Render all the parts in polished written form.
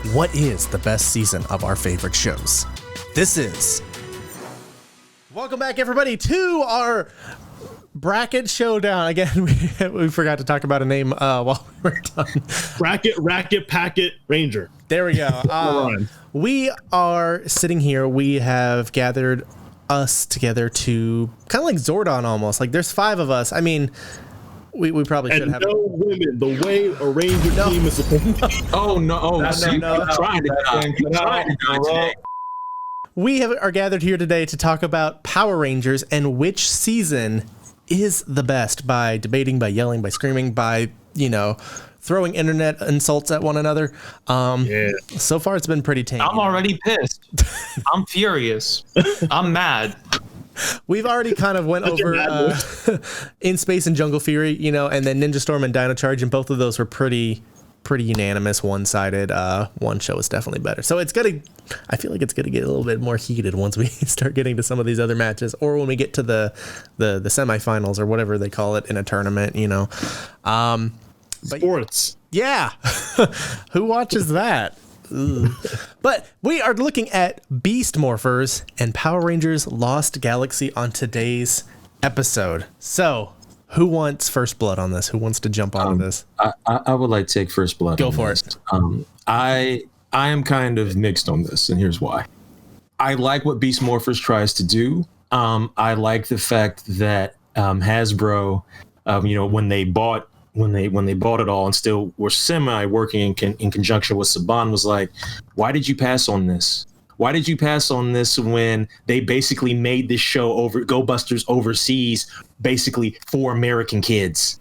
what is the best season of our favorite shows? This is... Welcome back, everybody, to our bracket showdown. Again, we forgot to talk about a name while we were done. Racket, Packet, Ranger. There we go. We are sitting here. We have gathered us together to kind of like Zordon almost. Like there's 5 of us. I mean, we probably should have. No women, the way a Ranger team is supposed to be. Oh, no. No. Trying to die today. We are gathered here today to talk about Power Rangers and which season is the best by debating, by yelling, by screaming, by, throwing internet insults at one another. So far, it's been pretty tame. I'm already pissed. I'm furious. I'm mad. We've already kind of went over In Space and Jungle Fury, and then Ninja Storm and Dino Charge, and both of those were pretty unanimous, one-sided. One show is definitely better. So I feel like it's gonna get a little bit more heated once we start getting to some of these other matches, or when we get to the semifinals or whatever they call it in a tournament, Sports. Yeah. Who watches that? But we are looking at Beast Morphers and Power Rangers Lost Galaxy on today's episode. So who wants first blood on this? Who wants to jump onto this? I would like to take first blood. Go for it. I am kind of mixed on this, and here's why. I like what Beast Morphers tries to do. I like the fact that Hasbro, when they bought it all and still were semi working in conjunction with Saban, was like, why did you pass on this? Why did you pass on this when they basically made this show Go Busters overseas, basically for American kids?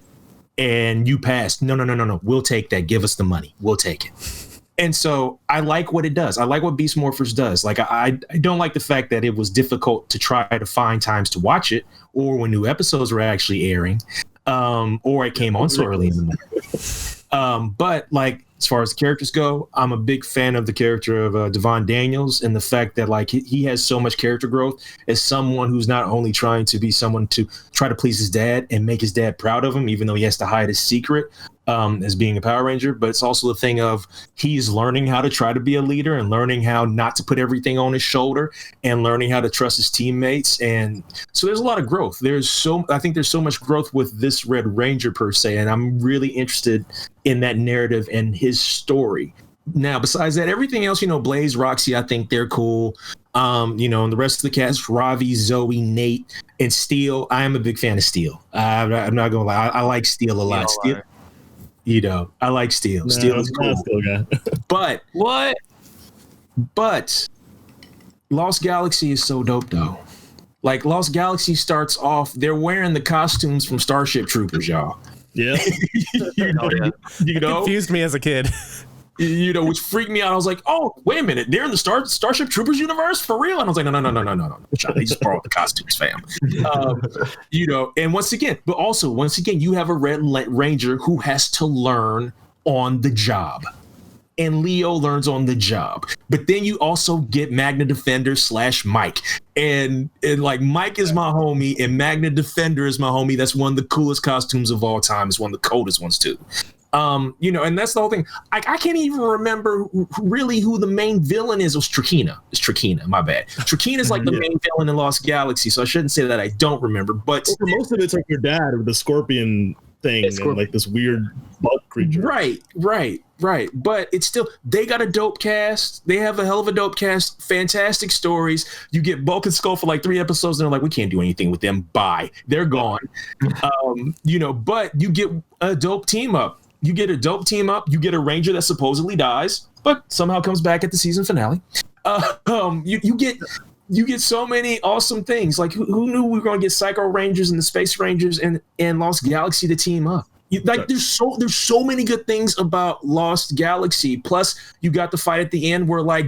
And you passed. No. We'll take that. Give us the money. We'll take it. And so I like what it does. I like what Beast Morphers does. Like I don't like the fact that it was difficult to try to find times to watch it, or when new episodes were actually airing, or it came on so early in the morning. But like, as far as the characters go, I'm a big fan of the character of Devon Daniels, and the fact that like he has so much character growth as someone who's not only trying to be someone to try to please his dad and make his dad proud of him, even though he has to hide his secret as being a Power Ranger, but it's also the thing of he's learning how to try to be a leader and learning how not to put everything on his shoulder and learning how to trust his teammates. And so there's a lot of growth. I think there's so much growth with this Red Ranger per se, and I'm really interested in that narrative and his story. Now, besides that, everything else, Blaze, Roxy, I think they're cool. And the rest of the cast, Ravi, Zoe, Nate, and Steel. I am a big fan of Steel. I'm not gonna lie. I like Steel a lot. Steel, I like Steel. No, Steel is cool. But What? Lost Galaxy is so dope though. Like Lost Galaxy starts off, they're wearing the costumes from Starship Troopers, y'all. Yeah. Confused me as a kid. Which freaked me out. I was like, oh, wait a minute. They're in the Starship Troopers universe for real? And I was like, no. They just borrowed the costumes, fam. And once again, you have a Red Ranger who has to learn on the job. And Leo learns on the job. But then you also get Magna Defender / Mike. And like Mike is my homie and Magna Defender is my homie. That's one of the coolest costumes of all time. It's one of the coldest ones too. And that's the whole thing. I can't even remember really who the main villain is. It was Trakina. It's Trakina, my bad. Trakina is like the main villain in Lost Galaxy, so I shouldn't say that I don't remember. But for most of it's like your dad or the scorpion thing and like this weird bug creature. Right. But it's still, they got a dope cast. They have a hell of a dope cast. Fantastic stories. You get Bulk and Skull for like 3 episodes, and they're like, we can't do anything with them. Bye. They're gone. But you get a dope team up. You get a Ranger that supposedly dies, but somehow comes back at the season finale. You get so many awesome things. Like who knew we were going to get Psycho Rangers and the Space Rangers and Lost Galaxy to team up? There's so many good things about Lost Galaxy. Plus, you got the fight at the end where like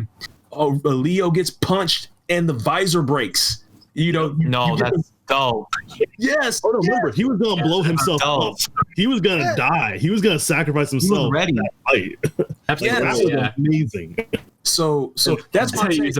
Leo gets punched and the visor breaks. That's dope. Yes. Oh no! Remember, he was gonna blow himself up. He was gonna die. He was gonna sacrifice himself. Ready? That was amazing. So that's my take.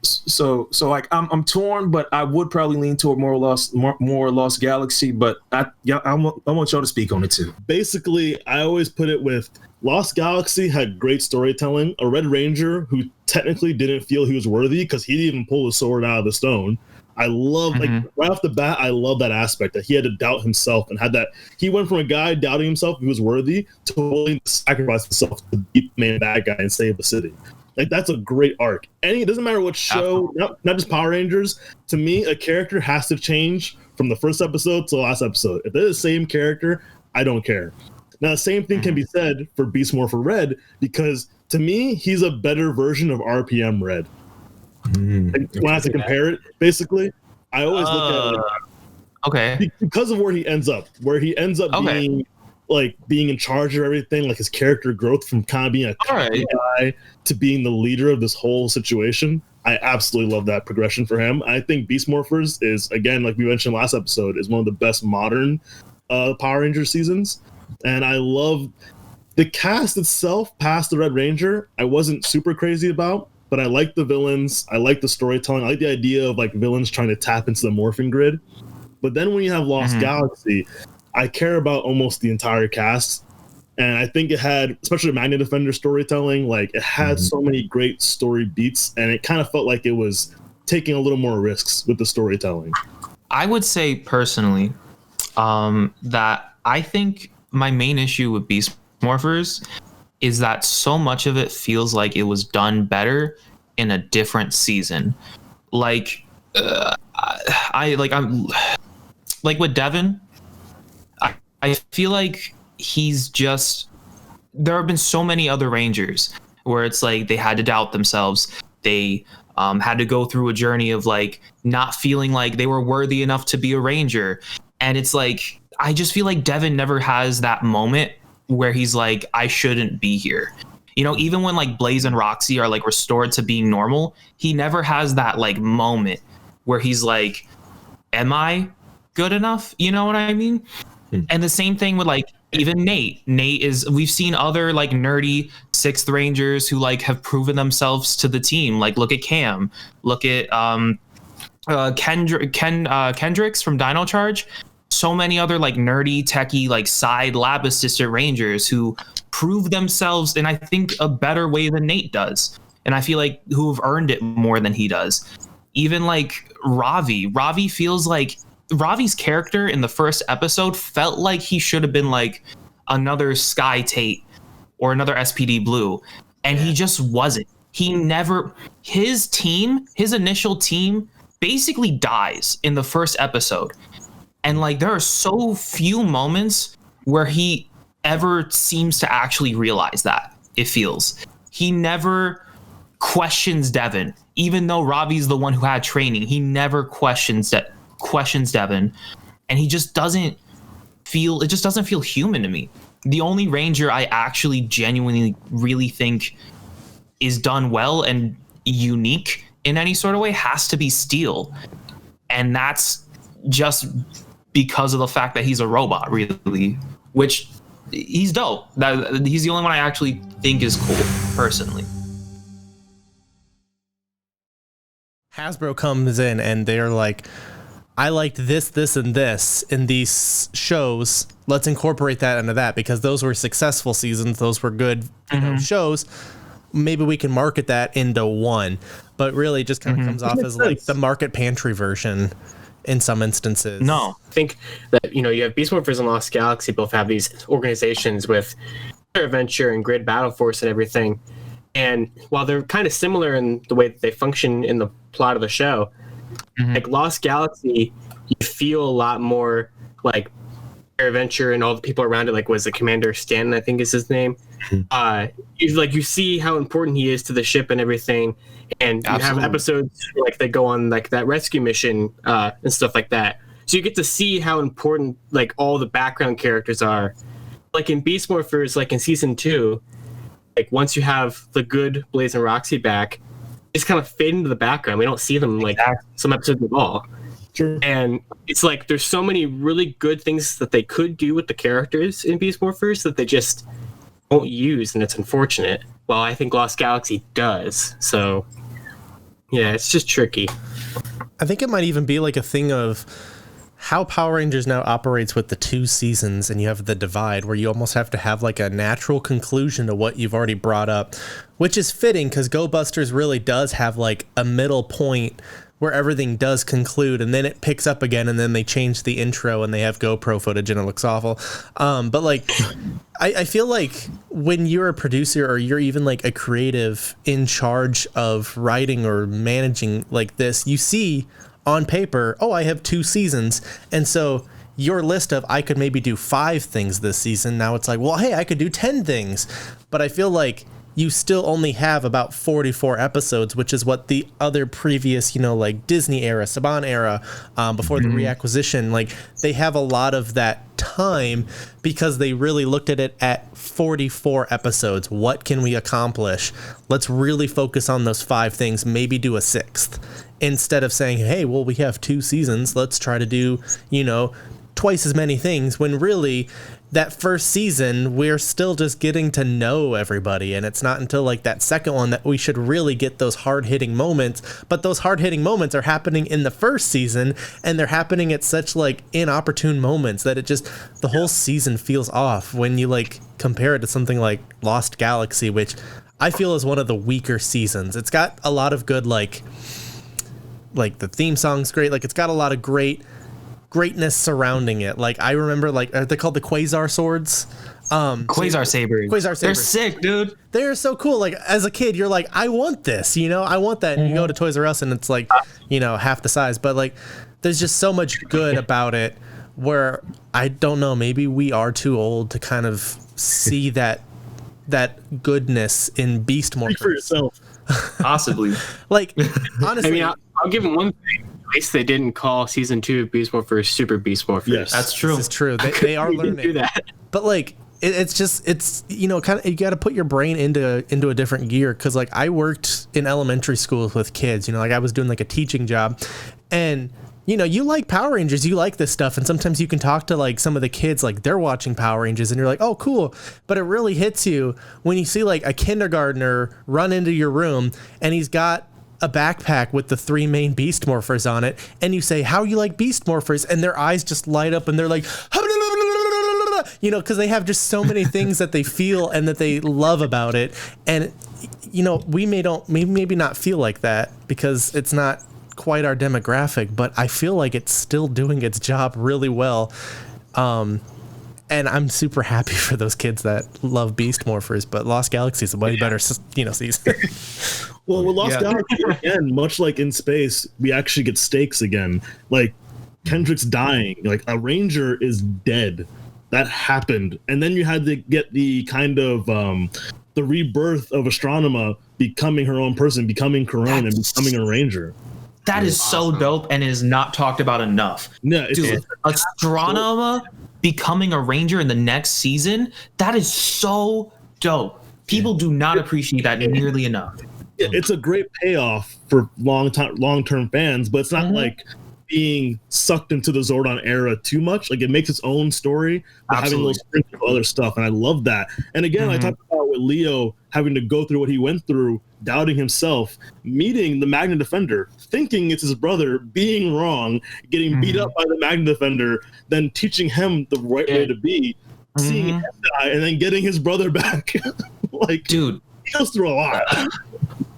So like I'm torn, but I would probably lean toward more Lost Galaxy. But I want y'all to speak on it too. Basically, I always put it with Lost Galaxy had great storytelling. A Red Ranger who technically didn't feel he was worthy because he didn't even pull the sword out of the stone. I love like right off the bat, I love that aspect that he had to doubt himself and had that he went from a guy doubting himself he was worthy to willing to sacrifice himself to beat the main bad guy and save the city. Like that's a great arc. And it doesn't matter what show, not just Power Rangers. To me, a character has to change from the first episode to the last episode. If they're the same character, I don't care. Now the same thing can be said for Beast Morpher Red because to me, he's a better version of RPM Red. When I have to compare it, basically, I always look at it because of where he ends up being in charge of everything, like his character growth from kind of being a guy to being the leader of this whole situation. I absolutely love that progression for him. I think Beast Morphers is, again, like we mentioned last episode, is one of the best modern Power Rangers seasons. And I love the cast itself past the Red Ranger. I wasn't super crazy about, but I like the villains. I like the storytelling. I like the idea of like villains trying to tap into the morphing grid. But then when you have Lost Galaxy, I care about almost the entire cast. And I think it had, especially the Magnet Defender storytelling, like it had so many great story beats, and it kind of felt like it was taking a little more risks with the storytelling. I would say personally that I think my main issue with Beast Morphers is that so much of it feels like it was done better in a different season. Like I'm like with Devin, I feel like he's just, there have been so many other Rangers where it's like they had to doubt themselves. They had to go through a journey of like not feeling like they were worthy enough to be a Ranger. And it's like, I just feel like Devin never has that moment where he's like, I shouldn't be here. You know, even when like Blaze and Roxy are like restored to being normal, he never has that like moment where he's like, am I good enough? You know what I mean? And the same thing with like even Nate. Nate is, we've seen other like nerdy Sixth Rangers who like have proven themselves to the team. Like look at Cam, look at Kendricks from Dino Charge. So many other like nerdy techie like side lab assistant Rangers who prove themselves in I think a better way than Nate does, and I feel like who have earned it more than he does. Even like Ravi feels like Ravi's character in the first episode felt like he should have been like another Sky Tate or another SPD Blue, and he just wasn't. He never, his initial team basically dies in the first episode. And like there are so few moments where he ever seems to actually realize that, it feels. He never questions Devin, even though Ravi's the one who had training. He never questions Devin, and he just doesn't feel, it just doesn't feel human to me. The only Ranger I actually genuinely really think is done well and unique in any sort of way has to be Steel. And that's just because of the fact that he's a robot, really, which he's dope. He's the only one I actually think is cool, personally. Hasbro comes in and they're like, I liked this, this, and this in these shows. Let's incorporate that into that because those were successful seasons. Those were good shows. Maybe we can market that into one. But really it just kind of comes off as like the market pantry version in some instances. No. I think that, you know, you have Beast Morphers and Lost Galaxy both have these organizations with Adventure and Grid Battle Force and everything. And while they're kind of similar in the way that they function in the plot of the show, like Lost Galaxy, you feel a lot more like Adventure and all the people around it, like was it Commander Stanton, I think is his name. You see how important he is to the ship and everything. And you have episodes like they go on like that rescue mission and stuff like that. So you get to see how important like all the background characters are. Like in Beast Morphers, like in season 2, like once you have the good Blaze and Roxy back, it's kind of fade into the background. We don't see them like some episodes at all. Sure. And it's like there's so many really good things that they could do with the characters in Beast Morphers that they just won't use, and it's unfortunate. Well, I think Lost Galaxy does. So, yeah, it's just tricky. I think it might even be like a thing of how Power Rangers now operates with the 2 seasons, and you have the divide where you almost have to have like a natural conclusion to what you've already brought up, which is fitting because Go Busters really does have like a middle point where everything does conclude, and then it picks up again, and then they change the intro and they have GoPro footage and it looks awful. But like, I feel like when you're a producer or you're even like a creative in charge of writing or managing like this, you see on paper, oh, I have 2 seasons. And so your list of I could maybe do 5 things this season, now it's like, well, hey, I could do 10 things. But I feel like you still only have about 44 episodes, which is what the other previous, like Disney era, Saban era, before the reacquisition, like they have a lot of that time because they really looked at it at 44 episodes. What can we accomplish? Let's really focus on those 5 things, maybe do a 6th. Instead of saying, hey, well, we have 2 seasons, let's try to do, twice as many things, when really that first season, we're still just getting to know everybody. And it's not until like that second one that we should really get those hard-hitting moments. But those hard-hitting moments are happening in the first season, and they're happening at such like inopportune moments that it just, the whole season feels off when you like compare it to something like Lost Galaxy, which I feel is one of the weaker seasons. It's got a lot of good like the theme song's great. Like it's got a lot of greatness surrounding it. Like I remember, like, are they called the Quasar swords? Quasar sabers. They're sick, dude. They're so cool. Like as a kid, you're like, I want this, I want that. And you go to Toys R Us and it's like, half the size. But like, there's just so much good about it where I don't know, maybe we are too old to kind of see that goodness in Beast Morphers. Speak for yourself. Possibly. Like, honestly. I mean, I'll give them one thing. At least they didn't call season 2 of Beast Morphers Super Beast Morphers. Yes, that's true. This is true. They are learning. Do that. But like, it's kind of, you got to put your brain into a different gear. Cause like I worked in elementary schools with kids, like I was doing like a teaching job, and you like Power Rangers, you like this stuff. And sometimes you can talk to like some of the kids, like they're watching Power Rangers and you're like, oh, cool. But it really hits you when you see like a kindergartner run into your room and he's got a backpack with the 3 main Beast Morphers on it. And you say, how you like Beast Morphers? And their eyes just light up and they're like, because they have just so many things that they feel and that they love about it. And, we maybe not feel like that because it's not quite our demographic, but I feel like it's still doing its job really well. And I'm super happy for those kids that love Beast Morphers, but Lost Galaxy is a way better, season. Well, with Lost Galaxy, again, much like in space, we actually get stakes again. Like, Kendrick's dying. Like, a Ranger is dead. That happened. And then you had to get the kind of, the rebirth of Astronema becoming her own person, becoming Corone and becoming a Ranger. That is so dope and is not talked about enough. Yeah, dude, Astronema becoming a Ranger in the next season, that is so dope. People do not appreciate that nearly enough. It's a great payoff for long-term fans, but it's not like being sucked into the Zordon era too much. Like, it makes its own story, but having a little sprinkle of other stuff, and I love that. And again, I talked about with Leo having to go through what he went through, doubting himself, meeting the Magna Defender, thinking it's his brother, being wrong, getting beat up by the Magna Defender, then teaching him the right way to be, seeing him die, and then getting his brother back. Like, dude, he goes through a lot.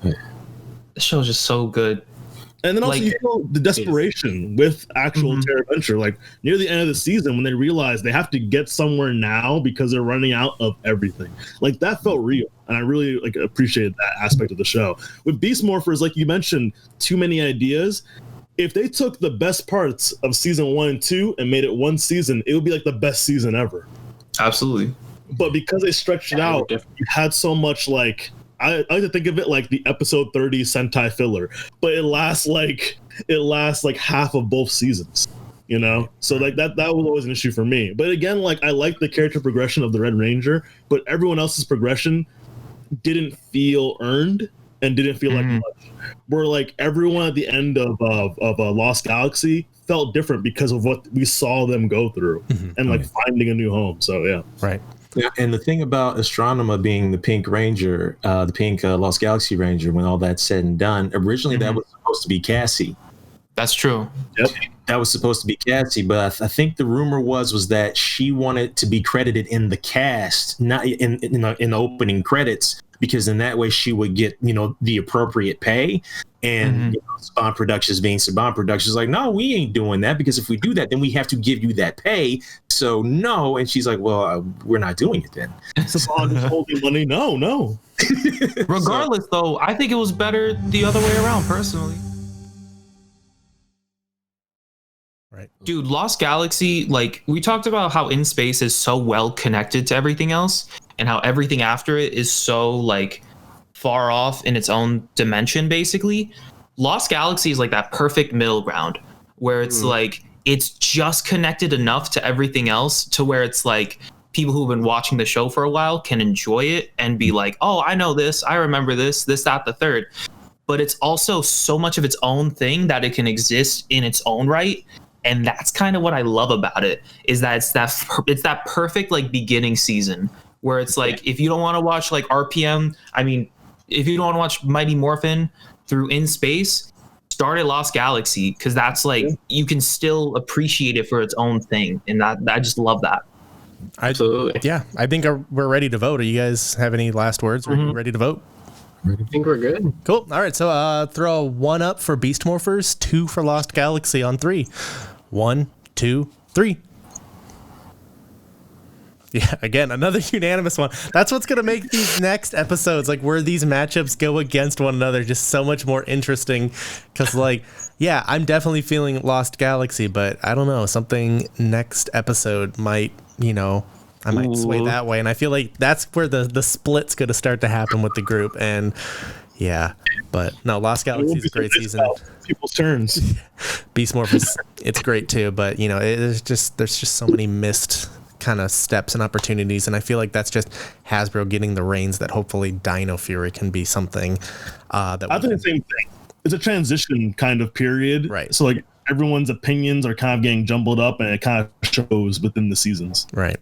The show's just so good. And then also, you feel the desperation with actual Terra Venture. Like, near the end of the season, when they realize they have to get somewhere now because they're running out of everything. Like, that felt real. And I really appreciated that aspect of the show. With Beast Morphers, like you mentioned, too many ideas. If they took the best parts of season 1 and 2 and made it one season, it would be like the best season ever. Absolutely. But because they stretched it out, you had so much like, I like to think of it like the episode 30 Sentai filler, but it lasts like half of both seasons, So like that was always an issue for me. But again, like, I like the character progression of the Red Ranger, but everyone else's progression didn't feel earned and didn't feel like much. Where like everyone at the end of Lost Galaxy felt different because of what we saw them go through and like finding a new home. So yeah, right. Yeah, and the thing about Astronema being the Pink Ranger, the Pink Lost Galaxy Ranger, when all that's said and done, originally that was supposed to be Cassie. That's true. Yep. That was supposed to be Cassie, but I think the rumor was that she wanted to be credited in the cast, not in the opening credits, because in that way she would get the appropriate pay. And Saban Productions being Saban Productions, like, no, we ain't doing that, because if we do that, then we have to give you that pay. So no, and she's like, well, we're not doing it then. Saban is holding money. No. Regardless, though, I think it was better the other way around, personally. Right. Dude, Lost Galaxy, like, we talked about how In Space is so well connected to everything else, and how everything after it is so, like, far off in its own dimension, basically. Lost Galaxy is like that perfect middle ground where it's like it's just connected enough to everything else to where it's like people who've been watching the show for a while can enjoy it and be like, oh, I know this, I remember this, that, the third. But it's also so much of its own thing that it can exist in its own right. And that's kind of what I love about it, is that it's that perfect like beginning season where it's like, if you don't want to watch like RPM, I mean, if you don't want to watch Mighty Morphin through In Space, start at Lost Galaxy, because that's like you can still appreciate it for its own thing, and I just love that. Absolutely. Yeah, I think we're ready to vote. Do you guys have any last words? Are you ready to vote? I think we're good. Cool. All right, so throw 1 up for Beast Morphers, 2 for Lost Galaxy on 3. 1, 2, 3. Yeah, again, another unanimous one. That's what's going to make these next episodes, like where these matchups go against one another, just so much more interesting. Because, like, yeah, I'm definitely feeling Lost Galaxy, but I don't know, something next episode might, I might sway that way. And I feel like that's where the split's going to start to happen with the group. And yeah, but no, Lost Galaxy is a great season. People's turns. Beast Morphers, it's great too, but there's just so many missed kind of steps and opportunities, and I feel like that's just Hasbro getting the reins that hopefully Dino Fury can be something that I think the same thing. It's a transition kind of period, right? So like everyone's opinions are kind of getting jumbled up, and it kind of shows within the seasons, right?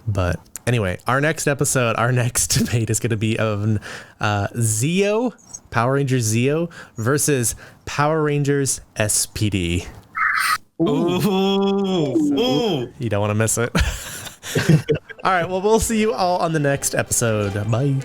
But anyway, our next debate is going to be of Zeo, Power Rangers Zeo versus Power Rangers SPD. Ooh. You don't want to miss it. All right, well, we'll see you all on the next episode. Bye.